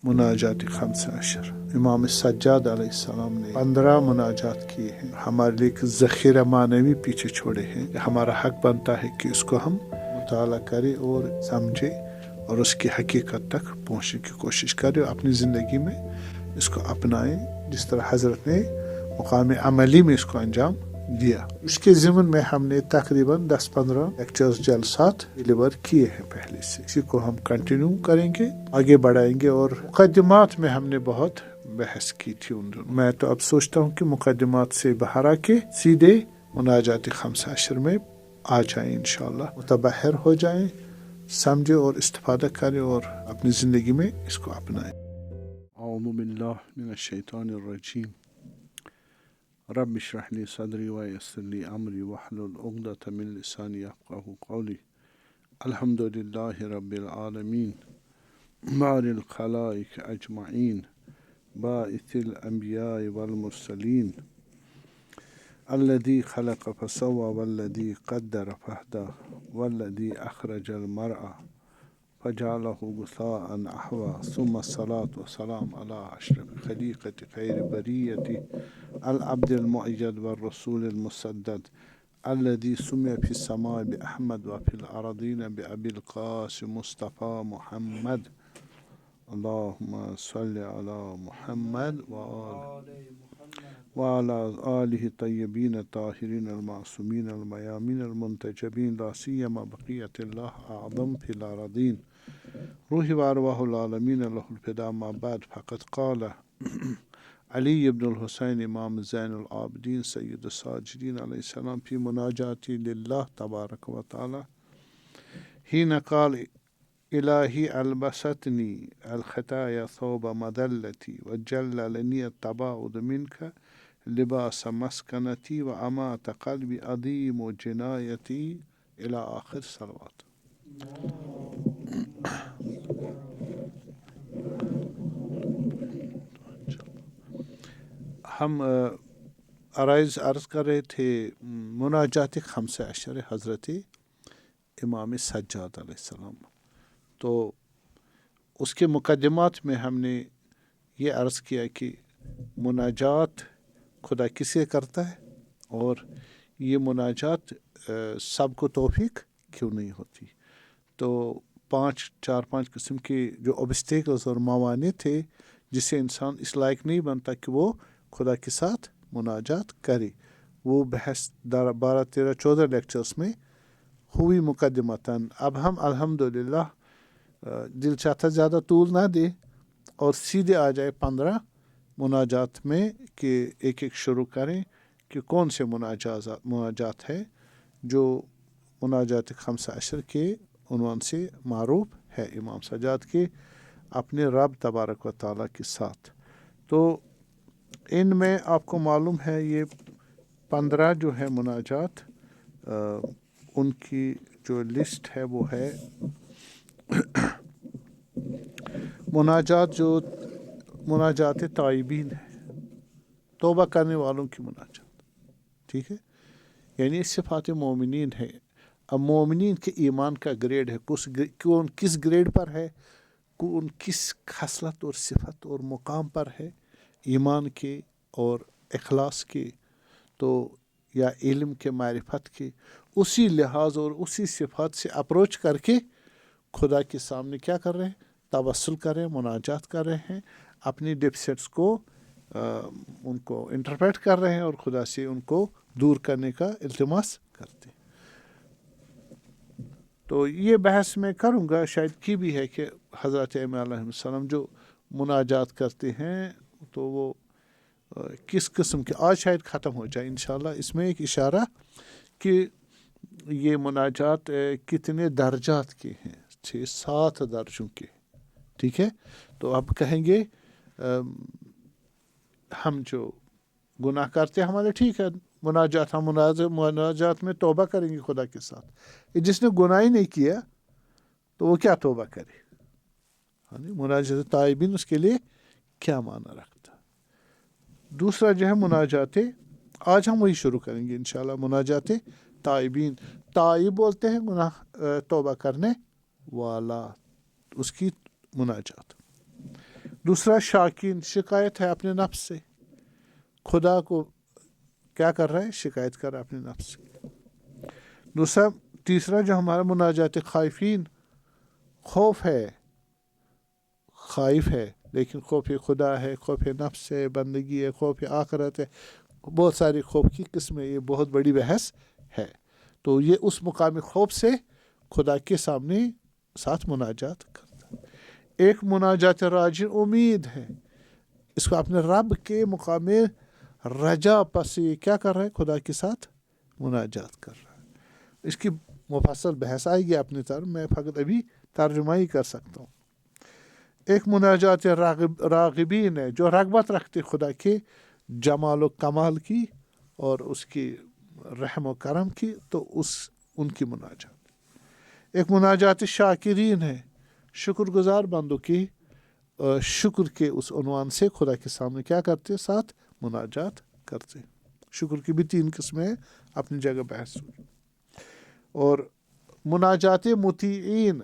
مناجات 15 امام سجاد علیہ السلام نے 15 مناجات کیے ہیں، ہمارے لیے ایک ذخیرہ معنوی پیچھے چھوڑے ہیں۔ ہمارا حق بنتا ہے کہ اس کو ہم مطالعہ کریں اور سمجھیں اور اس کی حقیقت تک پہنچنے کی کوشش کریں، اپنی زندگی میں اس کو اپنائیں، جس طرح حضرت نے مقام عملی میں اس کو انجام دیا۔ اس کے ضمن میں ہم نے تقریباً 10-15 لیکچرز جلسات ڈیلیور کیے ہیں پہلے سے، اسی کو ہم کنٹینیو کریں گے، آگے بڑھائیں گے۔ اور مقدمات میں ہم نے بہت بحث کی تھی ان دنوں، میں تو اب سوچتا ہوں کہ مقدمات سے باہر آ کے سیدھے مناجات 15 میں آ جائیں، انشاءاللہ متبحر ہو جائیں، سمجھے اور استفادہ کریں اور اپنی زندگی میں اس کو اپنائیں۔ اعوذ باللہ من الشیطان الرجیم، رب اشرح لی صدری ویسر لی امری واحلل عقدۃ من لسانی یفقہوا قولی۔ الحمد للہ رب العالمین باری الخلائق اجمعین، باعث الانبیاء والمرسلین، الذی خلق فسوى والذی قدر فہدى والذی اخرج المرعى فجعله غثاء احوى، ثم الصلاة والسلام على اشرف خلیقۃ خیر بریۃ العبد المؤید والرسول المسدد، الذي سمي في السماء بأحمد وفي الأرضين بأبي القاسم مصطفى محمد، اللهم صل على محمد وعلى آله الطيبين الطاهرين المعصومين الميامين المنتجبين، لا سيما بقية الله أعظم في الأرضين، روح وأرواح العالمين له الفداء، ما بعد، فقد قال علی بن الحسین امام زین العابدین سید الساجدین علیہ السلام فی مناجاتی للہ تبارک و تعالی حین قال الہی البستنی الخطایا ثوب مذلتی وجللنی التباعد منک لباس مسکنتی وامات قلبی عظیم جنایتی الی آخر صلوات۔ ہم عرض کر رہے تھے مناجات 15 حضرت امام سجاد علیہ السلام، تو اس کے مقدمات میں ہم نے یہ عرض کیا کہ مناجات خدا کسے کرتا ہے اور یہ مناجات سب کو توفیق کیوں نہیں ہوتی۔ تو 4-5 قسم کے جو obstacles اور موانع تھے جس سے انسان اس لائق نہیں بنتا کہ وہ خدا کے ساتھ مناجات کرے، وہ بحث 12-13-14 لیکچرز میں ہوئی مقدمتاً۔ اب ہم الحمدللہ دل چاہتا زیادہ طول نہ دے اور سیدھے آ جائے 15 مناجات میں کہ ایک ایک شروع کریں کہ کون سے مناجات ہے جو مناجات 15 کے عنوان سے معروف ہے امام سجاد کے اپنے رب تبارک و تعالیٰ کے ساتھ۔ تو ان میں آپ کو معلوم ہے یہ 15 جو ہے مناجات، ان کی جو لسٹ ہے وہ ہے مناجات تائبین ہے، توبہ کرنے والوں کی مناجات، ٹھیک ہے، یعنی صفات مومنین ہے۔ اب مومنین کے ایمان کا گریڈ ہے، کون کس گریڈ پر ہے، کون کس خصلت اور صفت اور مقام پر ہے ایمان کے اور اخلاص کے، تو یا علم کے معرفت کے، اسی لحاظ اور اسی صفات سے اپروچ کر کے خدا کے سامنے کیا کر رہے ہیں، توسل کر رہے ہیں، مناجات کر رہے ہیں، اپنی ڈیفیسٹس کو ان کو انٹرپریٹ کر رہے ہیں اور خدا سے ان کو دور کرنے کا التماس کرتے ہیں۔ تو یہ بحث میں کروں گا، شاید کی بھی ہے کہ حضرت امام علیہ السلام جو مناجات کرتے ہیں تو وہ کس قسم کے، آج شاید ختم ہو جائے انشاءاللہ۔ اس میں ایک اشارہ کہ یہ مناجات کتنے درجات کے ہیں، 6-7 درجوں کے، ٹھیک ہے۔ تو اب کہیں گے ہم جو گناہ کرتے ہیں ہمارے، ٹھیک ہے، مناجات، ہم مناجات میں توبہ کریں گے خدا کے ساتھ۔ جس نے گناہ ہی نہیں کیا تو وہ کیا توبہ کرے؟ مناجات تائبین اس کے لیے کیا معنی رکھتا؟ دوسرا جو ہے مناجات، آج ہم وہی شروع کریں گے انشاءاللہ، مناجات تائبین۔ تائب بولتے ہیں گناہ توبہ کرنے والا، اس کی مناجات۔ دوسرا شاکین، شکایت ہے اپنے نفس سے، خدا کو کیا کر رہا ہے؟ شکایت کر رہا ہے اپنے نفس سے۔ تیسرا جو ہمارا مناجات خائفین، خوف ہے، خائف ہے، لیکن خوف خدا ہے، خوف نفس ہے، بندگی ہے، خوف آخرت ہے، بہت ساری خوف کی قسمیں، یہ بہت بڑی بحث ہے۔ تو یہ اس مقام خوف سے خدا کے سامنے ساتھ مناجات کرتا ہے۔ ایک مناجات راجی امید ہے، اس کو اپنے رب کے مقام رجا پس یہ کیا کر رہا ہے؟ خدا کے ساتھ مناجات کر رہا ہے۔ اس کی مفصل بحث آئے گی اپنی طرف، میں فقط ابھی ترجمہ ہی کر سکتا ہوں۔ ایک مناجات راغبین ہے، جو رغبت رکھتے خدا کے جمال و کمال کی اور اس کی رحم و کرم کی، تو ان کی مناجات۔ ایک مناجات شاکرین ہے، شکر گزار بندوں کی شکر کے اس عنوان سے خدا کے سامنے کیا کرتے؟ ساتھ مناجات کرتے۔ شکر کی بھی 3 قسمیں ہیں، اپنی جگہ بحث ہوئی۔ اور مناجات مطیعین،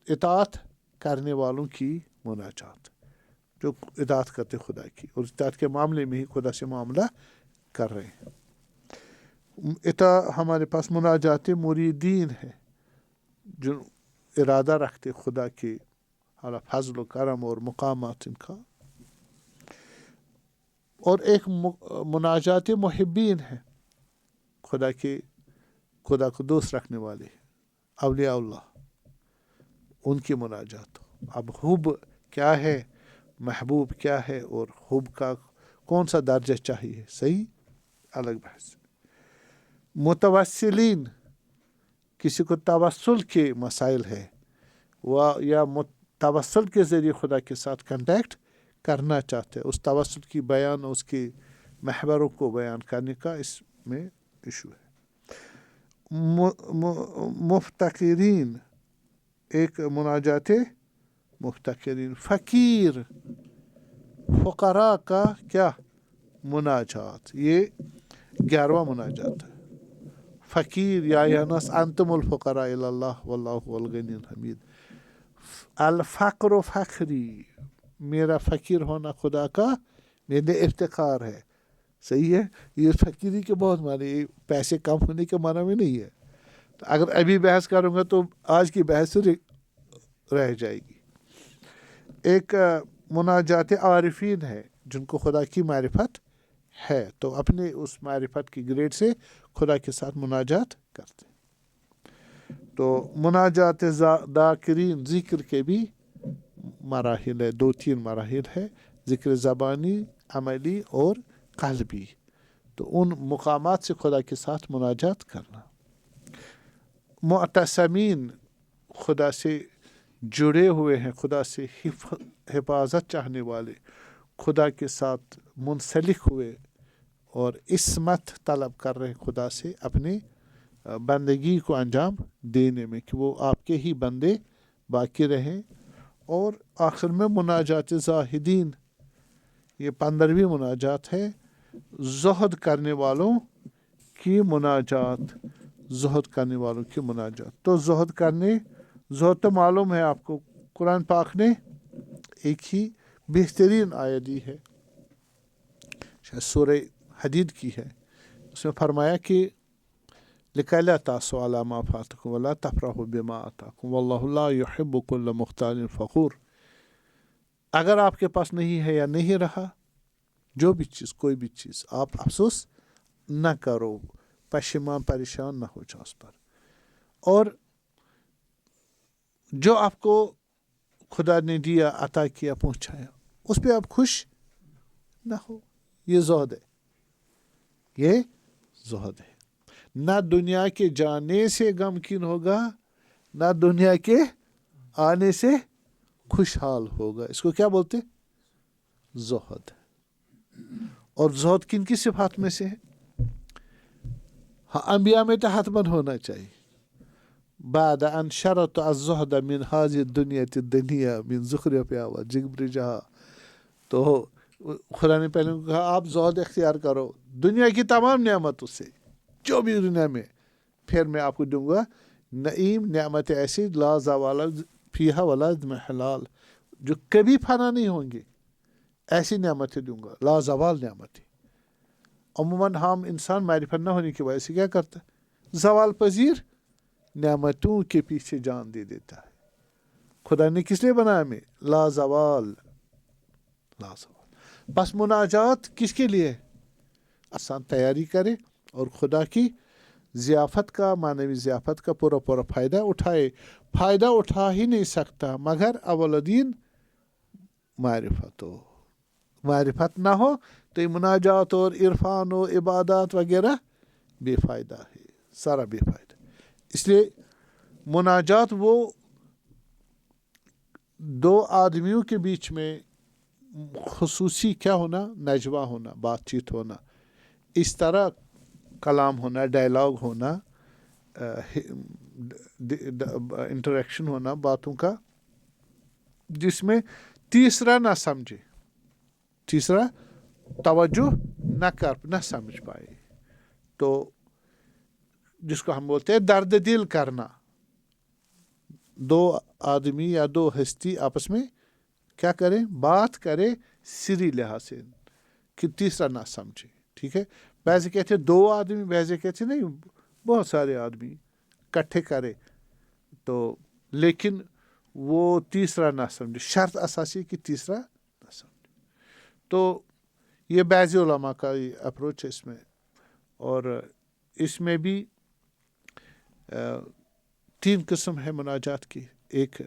اطاعت کرنے والوں کی مناجات، جو اطاعت کرتے خدا کی اور اطاعت کے معاملے میں ہی خدا سے معاملہ کر رہے ہیں۔ ہمارے پاس مناجات مریدین ہے، جو ارادہ رکھتے خدا کی اعلیٰ فضل و کرم اور مقامات ان کا۔ اور ایک مناجات محبین ہے، خدا کو دوست رکھنے والے اولیاء اللہ، ان کی مناجات۔ اب حب کیا ہے، محبوب کیا ہے، اور حب کا کون سا درجہ چاہیے، صحیح الگ بحث۔ متوسلین، کسی کو توسل کے مسائل ہے یا توسل کے ذریعے خدا کے ساتھ کنٹیکٹ کرنا چاہتے ہیں، اس توسل کی بیان، اس کی محوروں کو بیان کرنے کا اس میں ایشو ہے۔ مفتقرین، ایک مناجات مفتقرین، فقیر، فقراء کا کیا مناجات، یہ 11واں مناجات ہے۔ فقیر یا ناس انتم الفقراء الی اللہ واللہ هو الغنی الحمید۔ الفقر و فخری، میرا فقیر ہونا خدا کا میرے افتخار ہے، صحیح ہے۔ یہ فقیری کے بہت معنی، پیسے کم ہونے کے معنی میں نہیں ہے۔ تو اگر ابھی بحث کروں گا تو آج کی بحث رہ جائے گی۔ ایک مناجات عارفین ہے، جن کو خدا کی معرفت ہے، تو اپنے اس معرفت کی گریڈ سے خدا کے ساتھ مناجات کرتے۔ تو مناجات ذاکرین، ذکر کے بھی مراحل ہے، 2-3 مراحل ہے، ذکر زبانی، عملی اور قلبی۔ تو ان مقامات سے خدا کے ساتھ مناجات کرنا۔ معتصمین، خدا سے جڑے ہوئے ہیں، خدا سے حفاظت چاہنے والے، خدا کے ساتھ منسلک ہوئے اور عصمت طلب کر رہے خدا سے اپنی بندگی کو انجام دینے میں، کہ وہ آپ کے ہی بندے باقی رہیں۔ اور آخر میں مناجات زاہدین، یہ 15ویں مناجات ہے، زہد کرنے والوں کی مناجات، زہد کرنے والوں کی مناجات۔ تو زہد تو معلوم ہے آپ کو، قرآن پاک نے ایک ہی بہترین آیت دی ہے، شاید سورہ حدید کی ہے، اس میں فرمایا کہ لِكَيْ لَا تَأْسُوا عَلَىٰ مَا فَاتَكُمْ وَلَا تَفْرَحُوا بِمَا آتَاكُمْ وَاللَّهُ لَا يُحِبُّ كُلَّ مُخْتَالٍ فَخُورٍ۔ اگر آپ کے پاس نہیں ہے یا نہیں رہا جو بھی چیز، کوئی بھی چیز، آپ افسوس نہ کرو، پشیمان پریشان نہ ہو جاؤ اس پر، اور جو آپ کو خدا نے دیا، عطا کیا، پہنچایا، اس پہ آپ خوش نہ ہو، یہ زہد ہے، یہ زہد ہے۔ نہ دنیا کے جانے سے غمگین ہوگا، نہ دنیا کے آنے سے خوشحال ہوگا، اس کو کیا بولتے؟ زہد۔ اور زہد کن کی صفات میں سے ہے؟ ہاں، انبیاء میں تو حتماً ہونا چاہیے۔ بعد ان شرط الزہد من هذه الدنيا الدنيا من زخرفها وزبرجها، تو خدا نے پہلے کہا آپ زہد اختیار کرو دنیا کی تمام نعمتوں سے، جو بھی دنیا میں، پھر میں آپ کو دوں گا نعیم، نعمت ایسی لا زوال فیہا ولا محلال، جو کبھی فنا نہیں ہوں گے، ایسی نعمتیں دوں گا، لازوال نعمتیں. عموماً ہم انسان معرفت نہ ہونے کی وجہ سے کیا کرتا ہے، زوال پذیر نعمتوں کے پیچھے جان دے دیتا ہے. خدا نے کس لیے بنایا ہمیں؟ لازوال. بس مناجات کس کے لیے؟ آسان تیاری کرے اور خدا کی ضیافت کا، معنوی ضیافت کا پورا فائدہ اٹھائے. فائدہ اٹھا ہی نہیں سکتا مگر اولدین معرفت ہو. معرفت نہ ہو تو یہ مناجات اور عرفان و عبادات وغیرہ بے فائدہ ہے، سارا بے فائدہ. اس لیے مناجات وہ دو آدمیوں کے بیچ میں خصوصی کیا ہونا، نجوہ ہونا، بات چیت ہونا، اس طرح کلام ہونا، ڈائلاگ ہونا، انٹریکشن ہونا باتوں کا، جس میں تیسرا نہ سمجھے، تیسرا توجہ نہ سمجھ پائے. تو جس کو ہم بولتے ہیں درد دل کرنا. دو آدمی یا دو ہستی آپس میں کیا کریں، بات کرے سری لحاظ سے کہ تیسرا نہ سمجھے. ٹھیک ہے، ویسے کہتے دو آدمی، ویسے کہتے نہیں بہت سارے آدمی کٹھے کرے تو، لیکن وہ تیسرا نہ سمجھے. شرط اساسی کہ تیسرا نہ سمجھے. تو یہ بعض علماء کا اپروچ ہے اس میں. اور اس میں بھی 3 قسم ہے مناجات کی. ایک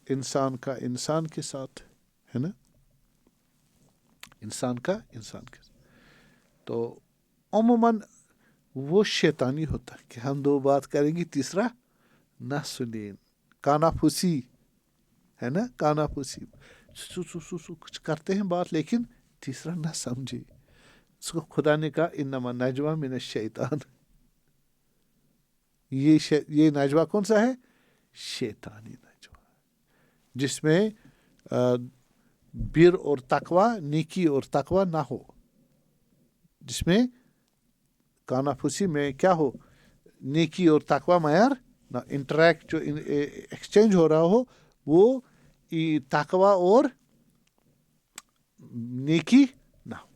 انسان کا انسان کے ساتھ ہے نا، انسان کا انسان کے ساتھ. تو عموماً وہ شیطانی ہوتا ہے کہ ہم 2 بات کریں گے تیسرا نہ سنیں. کانا پھوسی ہے نا، کانا پھوسی کچھ کرتے ہیں بات لیکن تیسرا نہ سمجھے. اس کو خدا نے کہا انما نجوى من الشیطان. یہ نجوہ کون سا ہے؟ شیطانی نجوہ، جس میں بر اور تقوی، نیکی اور تقوی نہ ہو، جس میں کانا پھوسی میں کیا ہو، نیکی اور تقوی معیار نہ، انٹریکٹ جو ایکسچینج ہو رہا ہو وہ تقوی اور نیکی نہ ہو.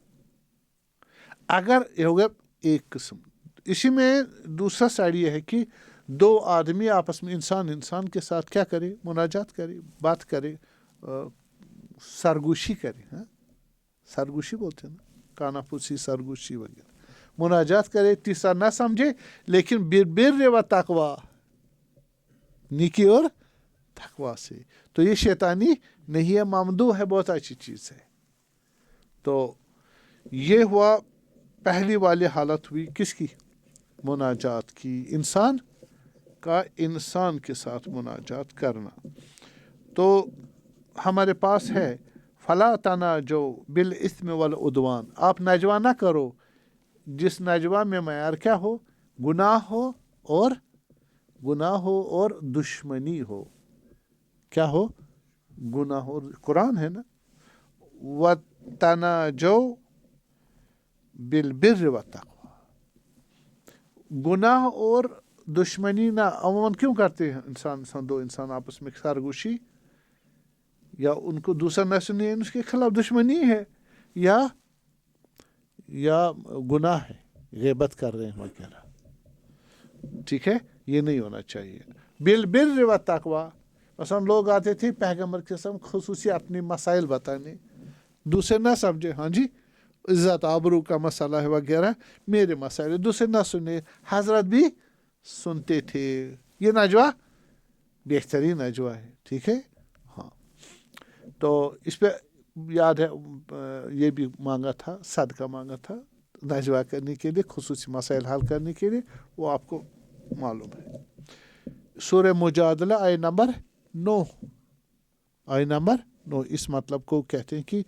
اگر یہ ہوگا ایک قسم. اسی میں دوسرا سائڈ یہ ہے کہ 2 آدمی آپس میں انسان کے ساتھ کیا کرے، مناجات کرے، بات کرے، سرگوشی کرے. ہاں، سرگوشی بولتے ہیں نا، کانا پھوسی، سرگوشی وغیرہ. مناجات کرے، تیسرا نہ سمجھے لیکن بر و تقوی، نیکی اور تقوی سے. تو یہ شیطانی نہیں ہے، ممدوح ہے، بہت اچھی چیز ہے. تو یہ ہوا پہلی والی حالت ہوئی کس کی؟ مناجات کی. انسان کا انسان کے ساتھ مناجات کرنا. تو ہمارے پاس ہے فلا تناجوا بالاثم والعدوان. آپ نجوہ نہ کرو جس نجوہ میں معیار کیا ہو، گناہ ہو اور دشمنی ہو. کیا ہو؟ گناہ ہو. قرآن ہے نا، وَتَنَاجَوْا بِالْبِرِّ وَالتَّقْوَى. گناہ اور دشمنی نہ عموماً کیوں کرتے ہیں دو انسان آپس میں سرگوشی، یا ان کو دوسرا نہ سنے اس کے خلاف دشمنی ہے، یا گناہ ہے، غیبت کر رہے ہیں وغیرہ. ٹھیک ہے، یہ نہیں ہونا چاہیے. بالبر والتقوی. مثلا لوگ آتے تھے پیغمبر کے ساتھ خصوصی اپنے مسائل بتانے، دوسرے نہ سمجھے، ہاں جی عزت آبرو کا مسئلہ ہے وغیرہ، میرے مسائل دوسرے نہ سنے، حضرت بھی سنتے تھے. یہ نجوہ بہترین نجوہ ہے. ٹھیک ہے. ہاں، تو اس پہ یاد ہے یہ بھی مانگا تھا، صدقہ مانگا تھا نجوہ کرنے کے لیے، خصوصی مسائل حل کرنے کے لیے، وہ آپ کو معلوم ہے. سورہ مجادلہ آیہ نمبر 9، آیہ نمبر 9. اس مطلب کو کہتے ہیں کہ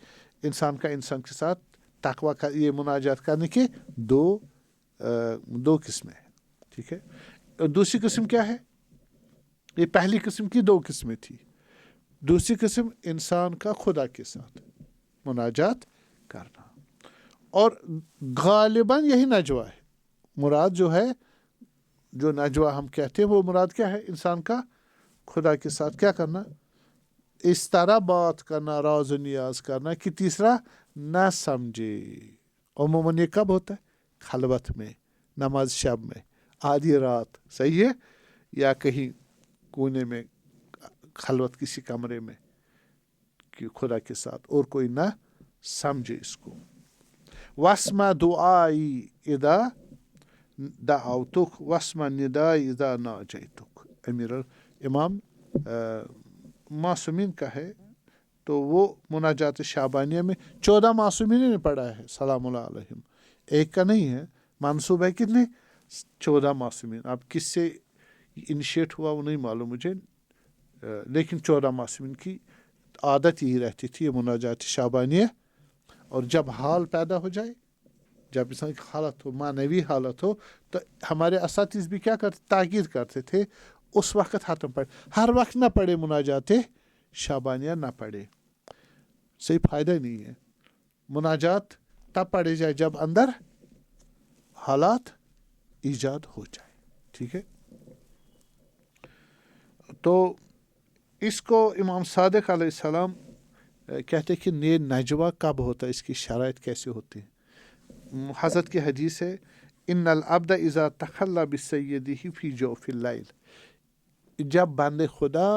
انسان کا انسان کے ساتھ تقوی کا یہ مناجات کرنے کے دو قسمیں ہیں. ٹھیک ہے. اور دوسری قسم کیا ہے؟ یہ پہلی قسم کی 2 قسمیں تھی. دوسری قسم انسان کا خدا کے ساتھ مناجات کرنا. اور غالباً یہی نجوہ ہے. مراد جو ہے، جو نجوہ ہم کہتے ہیں وہ مراد کیا ہے؟ انسان کا خدا کے ساتھ کیا کرنا، اس طرح بات کرنا، راز و نیاز کرنا کہ تیسرا نہ سمجھے. عموماً یہ کب ہوتا ہے؟ خلوت میں، نماز شب میں، آدھی رات، صحیح ہے، یا کہیں کونے میں خلوت کسی کمرے میں کہ خدا کے ساتھ، اور کوئی نہ سمجھے اس کو. واسمع دعائی اذا دعوتک واسمع ندائی اذا ناجیتک. امیر امام معصومین کا ہے، تو وہ مناجات شعبانیہ میں 14 معصومین نے پڑھا ہے سلام اللہ علیہم، ایک کا نہیں ہے. منصوب ہے کتنے؟ 14 معصومین. اب کس سے انیشیٹ ہوا وہ نہیں معلوم مجھے، لیکن 14 معصومین کی عادت یہی رہتی تھی، یہ مناجات شعبانیہ. اور جب حال پیدا ہو جائے، جب انسان کی حالت ہو، معنوی حالت ہو، تو ہمارے اساتذ بھی کیا کرتے، تاکید کرتے تھے اس وقت ختم پڑھے. ہر وقت نہ پڑھے مناجات شعبانیہ، نہ پڑھے، صحیح فائدہ نہیں ہے. مناجات تب پڑھے جائے جب اندر حالات ایجاد ہو جائے. ٹھیک ہے، تو اس کو امام صادق علیہ السلام کہتے کہ یہ نجوہ کب ہوتا ہے، اس کی شرائط کیسے ہوتی ہیں. حضرت کی حدیث ہے، ان العبد اذا تخلی بسیدہ فی جوف اللیل. جب بندے خدا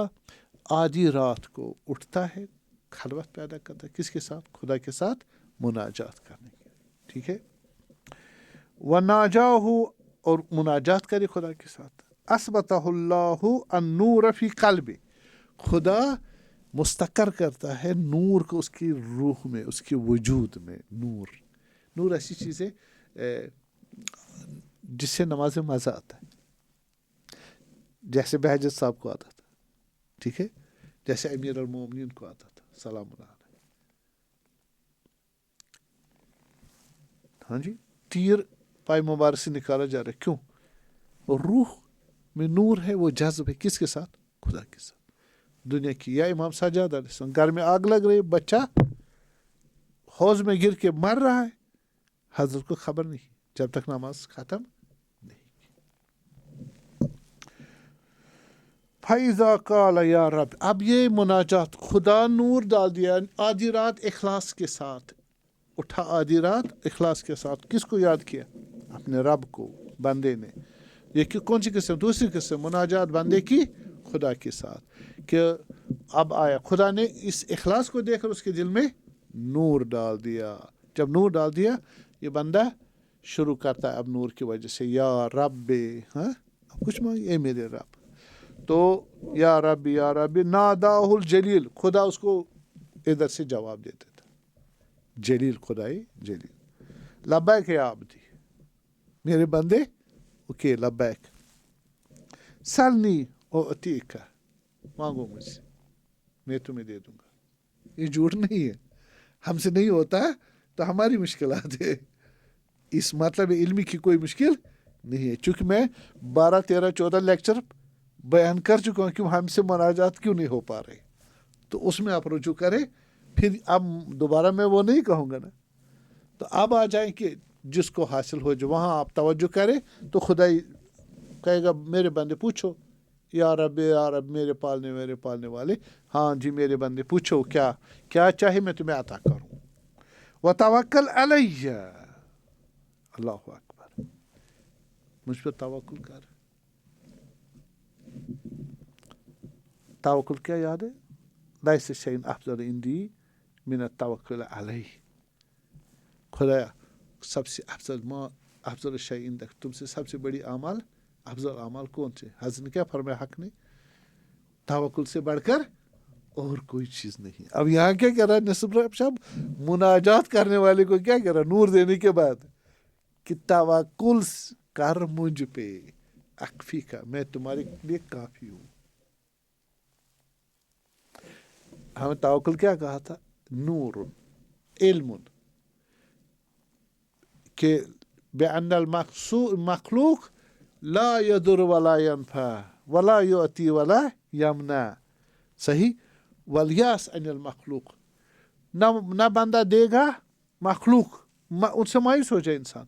آدھی رات کو اٹھتا ہے، خلوت پیدا کرتا ہے، کس کے ساتھ؟ خدا کے ساتھ مناجات کرنے کے. ٹھیک ہے، وناجاہ، اور مناجات کرے خدا کے ساتھ، اثبتہ اللہ النور فی قلب، خدا مستقر کرتا ہے نور کو اس کی روح میں، اس کے وجود میں. نور ایسی چیز ہے جس سے نماز میں مزہ آتا ہے، جیسے بہجت صاحب کو آتا تھا. ٹھیک ہے، جیسے امیر المومنین کو آتا تھا سلام اللہ علیہ. ہاں جی، تیر پائے مبارک سے نکالا جا رہا ہے، کیوں؟ روح میں نور ہے، وہ جذب ہے کس کے ساتھ؟ خدا کے ساتھ. دنیا کی، یا امام سجاد علیہ السلام، گھر میں آگ لگ رہی، بچہ حوض میں گر کے مر رہا ہے، حضرت کو خبر نہیں جب تک نماز ختم نہیں کی. فَإِذَا قَالَ يَا رَبِّ، اب یہ مناجات، خدا نور ڈال دیا آدھی رات اخلاص کے ساتھ، اٹھا آدھی رات اخلاص کے ساتھ، کس کو یاد کیا؟ اپنے رب کو. بندے نے، یہ کون سی قسم؟ دوسری قسم مناجات بندے کی خدا کے ساتھ، کہ اب آیا خدا نے اس اخلاص کو دیکھ کر اس کے دل میں نور ڈال دیا. جب نور ڈال دیا، یہ بندہ شروع کرتا ہے اب نور کی وجہ سے، یا رب، ہاں اب کچھ مانگے، اے میرے رب. تو یا رب یا رب ناداہ الجلیل، خدا اس کو ادھر سے جواب دیتا تھا، جلیل، خدائی جلیل. لبیک یا عبدی، میرے بندے، اوکے لبیک. سلنی اعطیک، مانگو مجھ سے میں تمہیں دے دوں گا. یہ جھوٹ نہیں ہے، ہم سے نہیں ہوتا تو ہماری مشکلات ہے. اس مطلب علمی کی کوئی مشکل نہیں ہے، چونکہ میں 12 13 14 لیکچر بیان کر چکا ہوں کہ ہم سے مناجات کیوں نہیں ہو پا رہے. تو اس میں آپ رجوع کریں، پھر اب دوبارہ میں وہ نہیں کہوں گا نا. تو اب آ جائیں کہ جس کو حاصل ہو جو وہاں آپ توجہ کریں، تو خدا کہے گا میرے بندے پوچھو، یا رب میرے پالنے والے، ہاں جی میرے بندے پوچھو کیا چاہے میں تمہیں عطا کروں. وتوکل علیہ، اللہ اکبر، مجھ پر توکل کر. توکل کیا یاد ہے؟ لیس شیء افضل عندی من التوکل علیہ. خدایا سب سے افضل شیء عندک، تم سے سب سے بڑی اعمال، افضل اعمال کون سے؟ حضرت نے کیا فرمایا حق نے؟ توکل سے بڑھ کر اور کوئی چیز نہیں. اب یہاں کیا کہہ رہا ہے نصب صاحب؟ مناجات کرنے والے کو کیا کہہ رہا ہے نور دینے کے بعد؟ کہ توکل کر مجھ پہ، اکفی کا، میں تمہارے لیے کافی ہوں. ہمیں توکل کیا کہا تھا؟ نور، علم، کہ بأن المخلوق لا يضر ولا ينفع ولا يعطي ولا يمنع. صحیح. والیاس عن المخلوق، نہ بندہ دے گا، مخلوق ان سے مایوس ہو جائے انسان.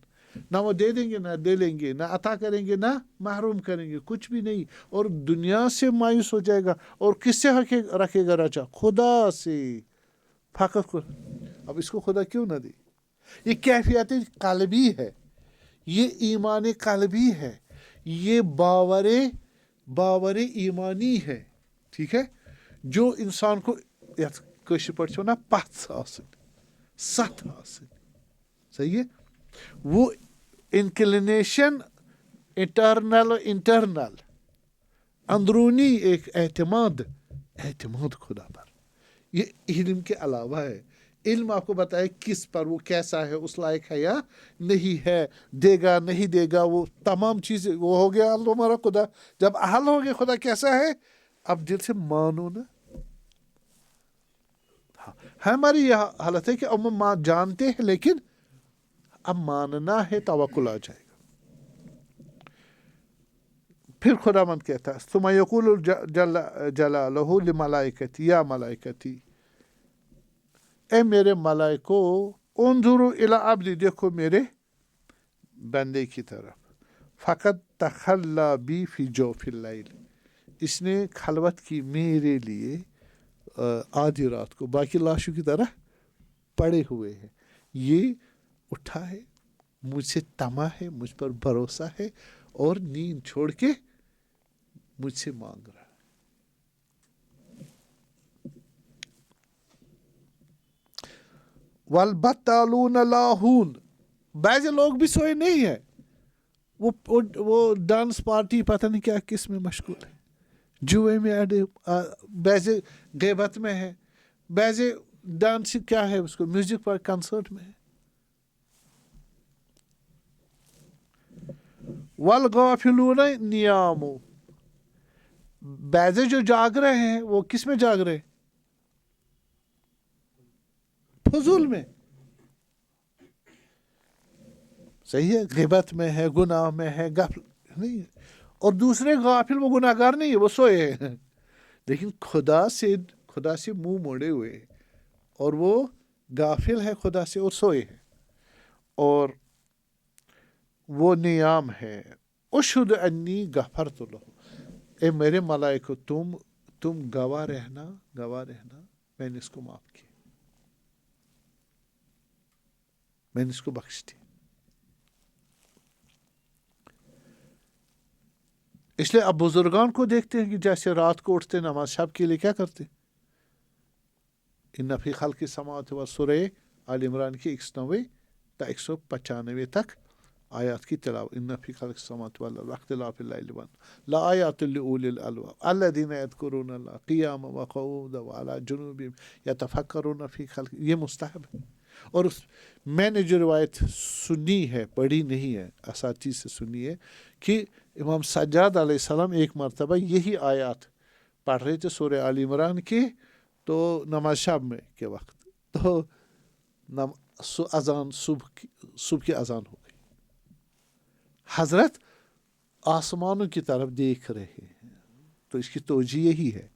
نہ وہ دے دیں گے نہ دے لیں گے، نہ عطا کریں گے نہ محروم کریں گے، کچھ بھی نہیں، اور دنیا سے مایوس ہو جائے گا، اور کس سے رکھے گا رجا؟ خدا سے، فقط خدا۔ اب اس کو خدا کیوں نہ دے؟ یہ کیفیت قلبی ہے، یہ ایمان قلبی ہے، یہ باور ایمانی ہے، ٹھیک ہے، جو انسان کو یتھ کٲشِر پٲٹھۍ چھِ وَنان پَژھ آسٕنۍ، سَتھ آسٕنۍ، صحیح ہے، وہ انکلینیشن انٹرنل اندرونی ایک اعتماد خدا پر، یہ علم کے علاوہ ہے۔ علم آپ کو بتائے کس پر، وہ کیسا ہے، اس لائق ہے یا نہیں ہے، دے گا نہیں دے گا، وہ تمام چیزیں، وہ ہو گیا ہمارا خدا۔ جب حل ہو گیا خدا کیسا ہے، اب دل سے مانو نا۔ ہماری یہ حالت ہے کہ ہم جانتے ہیں لیکن اب ماننا ہے، توکل آ جائے گا۔ پھر خدا مند کہتا ہے ثم یقول جل جلالہ لملائکتی، یا ملائکتی، اے میرے ملائکو، انظروا الی عبدی، دیکھو میرے بندے کی طرف، فقط تخلی بی فی جوف اللیل، اس نے خلوت کی میرے لیے آدھی رات کو، باقی لاشوں کی طرح پڑے ہوئے ہیں، یہ اٹھا ہے، مجھ سے طمع ہے، مجھ پر بھروسہ ہے، اور نیند چھوڑ کے مجھ سے مانگ رہا ہے۔ والبطالون لاہون، بعض لوگ بھی سوئے نہیں ہیں، وہ ڈانس پارٹی پتہ نہیں کیا کس میں مشغول ہے، جوئے میں اڑے، بعض غیبت میں ہے، بعض ڈانس کیا ہے اس کو، میوزک پر کنسرٹ میں ہے۔ والغافلون نیام، بعض جو جاگ رہے ہیں وہ کس میں جاگ رہے؟ فضول میں، صحیح ہے، غیبت میں ہے، گناہ میں ہے، غفل نہیں، اور دوسرے غافل، وہ گناہ گار نہیں ہے، وہ سوئے ہیں، لیکن خدا سے منہ موڑے ہوئے، اور وہ غافل ہے خدا سے اور سوئے ہیں، اور وہ نیام ہے۔ اشہد انی غفرت لہ، اے میرے ملائکو، تم گواہ رہنا، میں نے اس کو معاف کیا، میں نے اس کو بخش دیا۔ اس لیے اب بزرگان کو دیکھتے ہیں کہ جیسے رات کو اٹھتے نماز شب کے لیے کیا کرتے، ان فی خلق السماوات سورہ آل عمران کی 109 تا 195 تک آیات کی تلاوت، ان فی خلق السماوات والارض واختلاف اللیل والنہار لآیات لأولی الالباب الذین یذکرون اللہ قیاما وقعودا وعلی جنوبہم یتفکرون فی خلق، یہ مستحب ہے۔ اور میں نے جو روایت سنی ہے، پڑھی نہیں ہے، اساتذہ سے سنی ہے، کہ امام سجاد علیہ السلام ایک مرتبہ یہی آیات پڑھ رہے تھے سورہ آل عمران کی، تو نماز شب میں کے وقت، تو اذان صبح کی اذان ہو گئی، حضرت آسمانوں کی طرف دیکھ رہے ہیں، تو اس کی توجہ یہی ہے،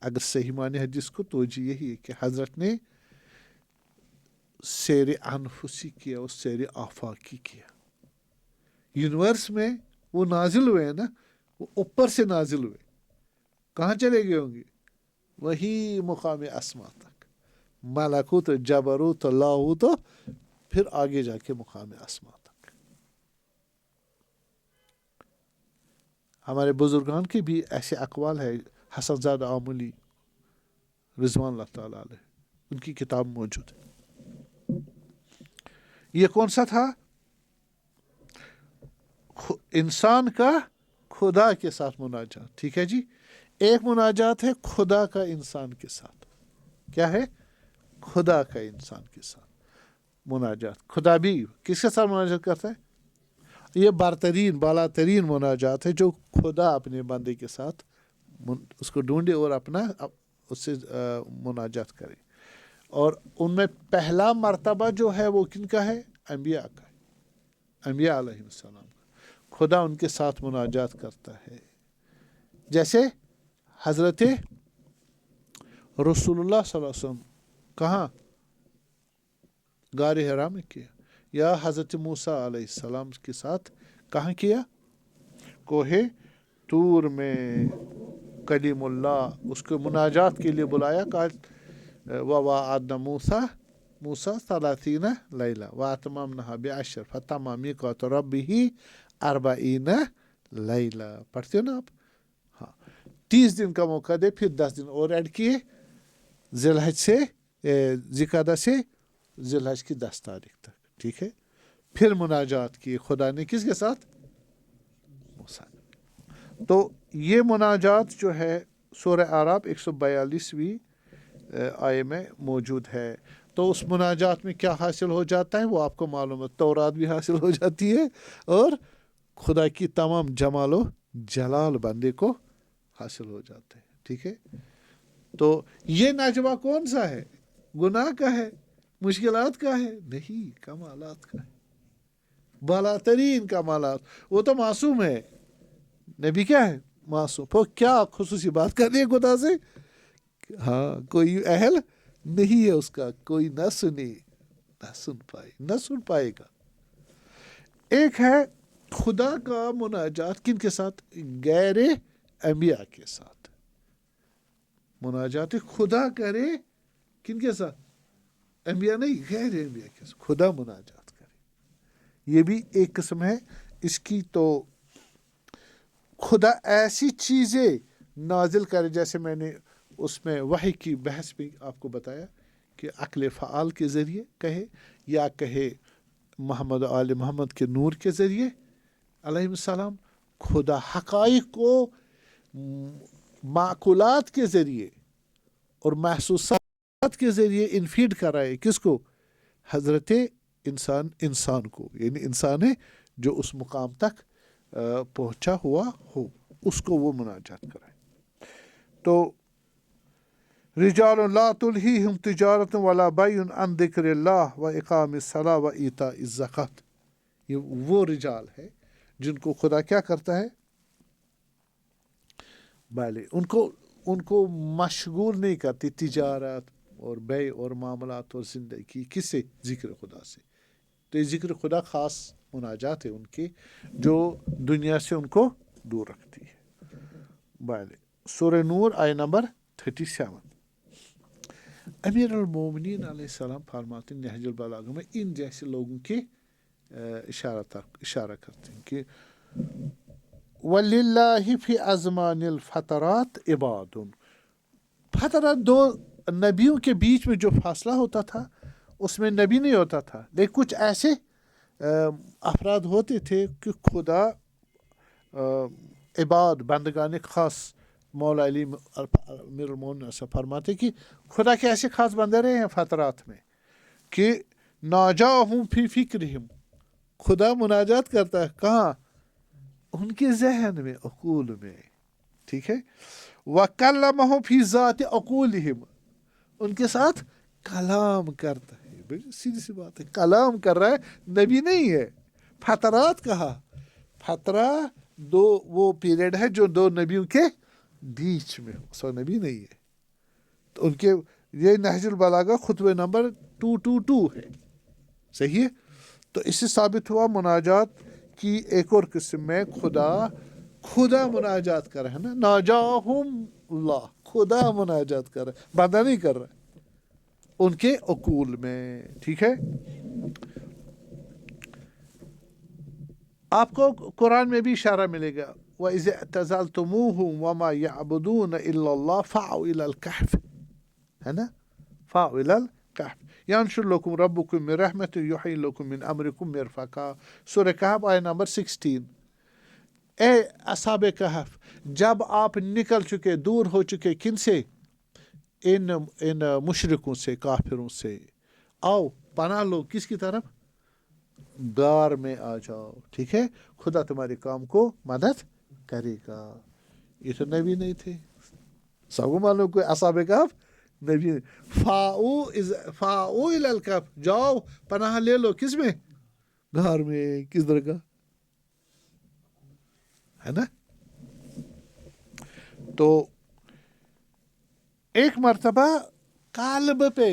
اگر صحیح معنی حدیث کو توجہ یہی ہے کہ حضرت نے سیر انفسی کیا اور سیر آفاقی کیا، یونیورس میں وہ نازل ہوئے ہیں نا، وہ اوپر سے نازل ہوئے، کہاں چلے گئے ہوں گے؟ وہی مقام اسما تک، ملکوت جبروت لاہوت، پھر آگے جا کے مقام اسما تک۔ ہمارے بزرگان کے بھی ایسے اقوال ہے، حسن زادہ آملی رضوان اللہ تعالیٰ علیہ، ان کی کتاب موجود ہے۔ یہ کون سا تھا؟ انسان کا خدا کے ساتھ مناجات، ٹھیک ہے جی، ایک مناجات ہے خدا کا انسان کے ساتھ، کیا ہے؟ خدا کا انسان کے ساتھ مناجات۔ خدا بھی کس کے ساتھ مناجات کرتا ہے؟ یہ برترین بالا ترین مناجات ہے جو خدا اپنے بندے کے ساتھ اس کو ڈھونڈے اور اپنا اس سے مناجات کرے، اور ان میں پہلا مرتبہ جو ہے وہ کن کا ہے؟ انبیاء کا ہے، انبیاء علیہ السلام کا، خدا ان کے ساتھ مناجات کرتا ہے۔ جیسے حضرت رسول اللہ صلی اللہ علیہ وسلم کہاں؟ غار حرا میں کیا، یا حضرت موسیٰ علیہ السلام کے ساتھ کہاں کیا؟ کوہ طور میں کلیم اللہ اس کو مناجات کے لیے بلایا. وَوَعَدْنَا موسیٰ 30 لیلہ وَأَتْمَمْنَاهَا بِعَشْرٍ فَتَمَّ مِیقَاتُ رَبِّهِ 40 لیلہ. پڑھتے ہو نا آپ؟ ہاں 30 دن کا موقع دے پھر 10 دن اور ایڈ کیے ذی الحج سے ذی سے ذی الحج کی 10 تاریخ تک. ٹھیک ہے. پھر مناجات کی خدا نے کس کے ساتھ؟ موسیٰ. تو یہ مناجات جو ہے سورہ اعراف 142ویں آیے میں موجود ہے. تو اس مناجات میں کیا حاصل ہو جاتا ہے وہ آپ کو معلوم ہے. تورات بھی حاصل ہو جاتی ہے اور خدا کی تمام جمال و جلال بندے کو حاصل ہو جاتا ہے. ٹھیک ہے. تو یہ نجوہ کون سا ہے؟ گناہ کا ہے؟ مشکلات کا ہے؟ نہیں، کمالات کا ہے. بالا ترین کمالات. وہ تو معصوم ہے. نبی کیا ہے؟ معصوم. وہ کیا خصوصی بات کر رہی ہے خدا سے؟ ہاں کوئی اہل نہیں ہے اس کا، کوئی نہ سنے نہ سن پائے گا. ایک ہے خدا کا مناجات کن کے ساتھ؟ غیر انبیاء کے ساتھ. مناجات خدا کرے کن کے ساتھ؟ انبیاء نہیں، غیر انبیاء کے ساتھ خدا مناجات کرے. یہ بھی ایک قسم ہے اس کی. تو خدا ایسی چیزیں نازل کرے جیسے میں نے اس میں وحی کی بحث بھی آپ کو بتایا کہ عقل فعال کے ذریعے کہے یا کہے محمد آل محمد کے نور کے ذریعے علیہ السلام. خدا حقائق کو معقولات کے ذریعے اور محسوسات کے ذریعے انفیڈ کرائے. کس کو؟ حضرت انسان کو. یعنی انسان ہے جو اس مقام تک پہنچا ہوا ہو اس کو وہ مناجات کرائے. تو رجال لا تلہیہم تجارت ولا بیع عن ذکر اللہ و اقام الصلاۃ و ایتاء الزکوٰۃ. یہ وہ رجال ہے جن کو خدا کیا کرتا ہے؟ بھلے ان کو مشغول نہیں کرتی تجارت اور بیع اور معاملات اور زندگی. کس سے؟ ذکر خدا سے. تو یہ ذکر خدا خاص مناجات ہے ان کی جو دنیا سے ان کو دور رکھتی ہے. بھلے سورہ نور آیہ نمبر 37. امیر المومنین علیہ السلام فرماتے ہیں نہج البلاغہ میں ان جیسے لوگوں کے اشارہ کرتے ہیں کہ وَلِلَّهِ فِي أَزْمَانِ الْفَتَرَاتِ عِبَادٌ. فترات دو نبیوں کے بیچ میں جو فاصلہ ہوتا تھا اس میں نبی نہیں ہوتا تھا، لیکن کچھ ایسے افراد ہوتے تھے کہ خدا عباد بندگان خاص. مولا علی امیر المومنین ایسا فرماتے کہ خدا کے ایسے خاص بندے رہے ہیں فترات میں کہ ناجاہم فی فکرہم. خدا مناجات کرتا ہے کہاں؟ ان کے ذہن میں، عقول میں. ٹھیک ہے. وَكَلَّمَهُمْ فِي ذَاتِ عَقُولِهِمْ. ان کے ساتھ کلام کرتا ہے. بڑی سیدھی سی بات ہے، کلام کر رہا ہے، نبی نہیں ہے. فترات کہا، فترہ دو وہ پیریڈ ہے جو دو نبیوں کے بیچ میں، سو نبی نہیں ہے. تو ان کے یہ نہج البلاغہ خطبہ نمبر 222 ہے. صحیح ہے. تو اس سے ثابت ہوا مناجات کی ایک اور قسم میں خدا مناجات کر رہا ہے نا. ناجاہم اللہ، خدا مناجات کر رہا ہے، بندہ نہیں کر رہا ہے. ان کے عقول میں. ٹھیک ہے. آپ کو قرآن میں بھی اشارہ ملے گا وَإِذِ اعْتَزَلْتُمُوهُمْ وَمَا يَعْبُدُونَ إِلَّا اللَّهَ فَاعُوا إِلَى الْكَهْفِ. ہے نا؟ فَاعُوا إِلَى الْكَهْفِ يَنشُرْ لَكُمْ رَبُّكُم مِّن رَحْمَتِهِ وَيُحْيِي لَكُم مِّنْ أَمْرِكُم مِّرْفَقًا. سورہ کہف آیہ نمبر 16. اے اصحاب کہف، جب آپ نکل چکے، دور ہو چکے کن سے؟ ان مشرکوں سے، کافروں سے. آؤ پناہ لو کس کی طرف؟ غار میں آ جاؤ. ٹھیک ہے. خدا تمہارے کام کو مدد کرے گا. یہ تو نبی نہیں تھے. سب کو معلوم کوئی اصحاب کہف نبی. فاؤ الی الکہف، جاؤ پناہ لے لو کس میں؟ غار میں. کس طرح کا ہے نا. تو ایک مرتبہ قلب پہ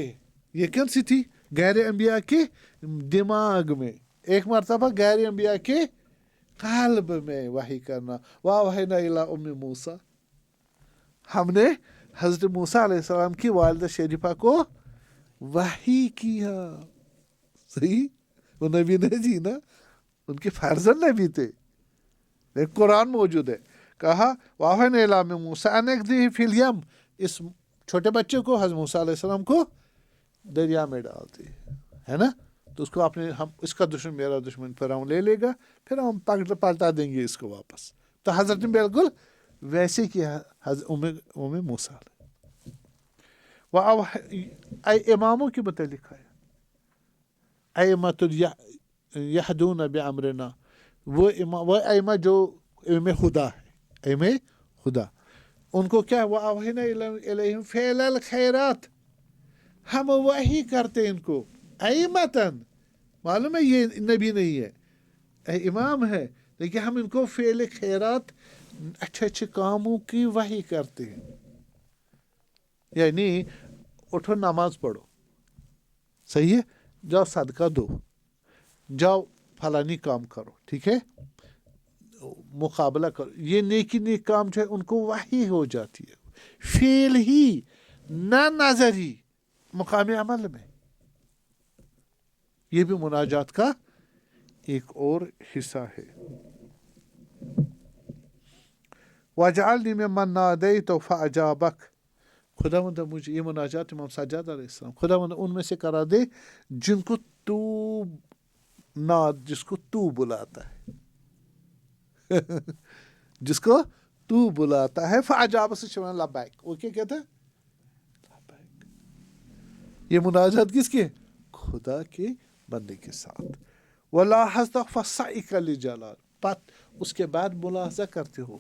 یہ کون سی تھی؟ غیر انبیاء کے دماغ میں، ایک مرتبہ غیر انبیاء کے قلب میں وحی کرنا. وَأَوْحَيْنَا إِلَىٰ أُمِّ مُوسَىٰ، ہم نے حضرت موسیٰ علیہ السلام کی والدہ شریفہ کو وحی کیا. صحیح، وہ نبی نہیں جی نا، ان کے فرزند نبی تھے. ایک قرآن موجود ہے، کہا وَأَوْحَيْنَا إِلَىٰ أُمِّ مُوسَىٰ أَنِ اقْذِفْهِ فِي الْيَمِّ، اس چھوٹے بچے کو حضرت موسیٰ علیہ السلام کو دریا میں ڈالتے ہے نا. تو اس کو ہم اس کا دشمن میرا دشمن فرعون لے لے گا، پھر ہم پلٹا دیں گے اس کو واپس. تو حضرت نے بالکل ویسے کیا حضرت ام موسیٰ. اماموں کے متعلق ہے ائمۃ یہدون بامرنا، وہ ائمہ جو ائمہ خدا ہے، ائمہ خدا، ان کو کیا وَأَوْحَيْنَا إِلَيْهِمْ فِعْلَ الْخَيْرَاتِ، ہم وہی کرتے ان کو. ائمتاً، معلوم ہے یہ نبی نہیں ہے، امام ہے، لیکن ہم ان کو فعل خیرات، اچھے اچھے کاموں کی وحی کرتے ہیں. یعنی اٹھو نماز پڑھو، صحیح ہے، جاؤ صدقہ دو، جاؤ فلانی کام کرو، ٹھیک ہے، مقابلہ کرو. یہ نیکی نیک کام جو ہے ان کو وحی ہو جاتی ہے، فعل ہی نہ نظری، مقام عمل میں. یہ بھی مناجات کا ایک اور حصہ ہے. وَاجْعَلْنِي مِمَّن نَادَيْتُ فَأَجَابَكَ، خداوند مجھے، یہ مناجات امام سجاد علیہ السلام، خداوند ان میں سے کرا دے جن کو تو جس کو تو بلاتا ہے جس کو تو بلاتا ہے. فَأَجَابَ سے شمال لبیک، وہ کیا کہتا ہے؟ لبیک. یہ مناجات کس کے؟ خدا کے بندے کے ساتھ. وَلَاحَظْتَ فَصَعِكَ لِجَلَالِ، اس کے بعد ملاحظہ کرتے ہو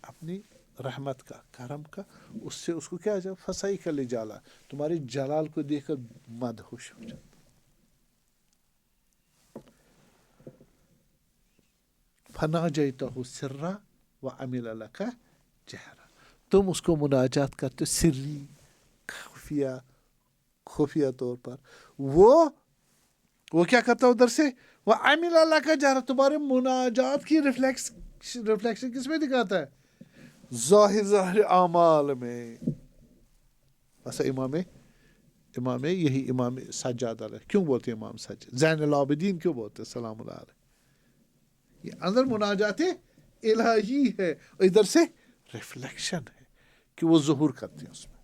اپنی رحمت کا، کرم کا، اس سے اس کو کیا جائے؟ فَصَعِكَ لِجَلَالِ، تمہارے جلال کو دیکھ کر مدہوش ہو جاتا. فَنَاجَيْتَهُ سِرًّا وَعَمِلَ لَكَ جَهْرًا، تم اس کو مناجات کرتے سری، خفیہ طور پر. وہ کیا کرتا ادھر سے؟ وَعَمِلَ لَكَ جَهْرًا، تمہارے مناجات کی ریفلیکشن کس میں دکھاتا ہے؟ ظاہر اعمال میں. بس امام یہی امام سجاد علیہ، کیوں بولتے ہیں امام سجاد؟ زین العابدین کیوں بولتے ہیں سلام اللہ علیہ؟ یہ اندر مناجات الہی ہے، اور ادھر سے ریفلیکشن ہے کہ وہ ظہور کرتے ہیں اس میں.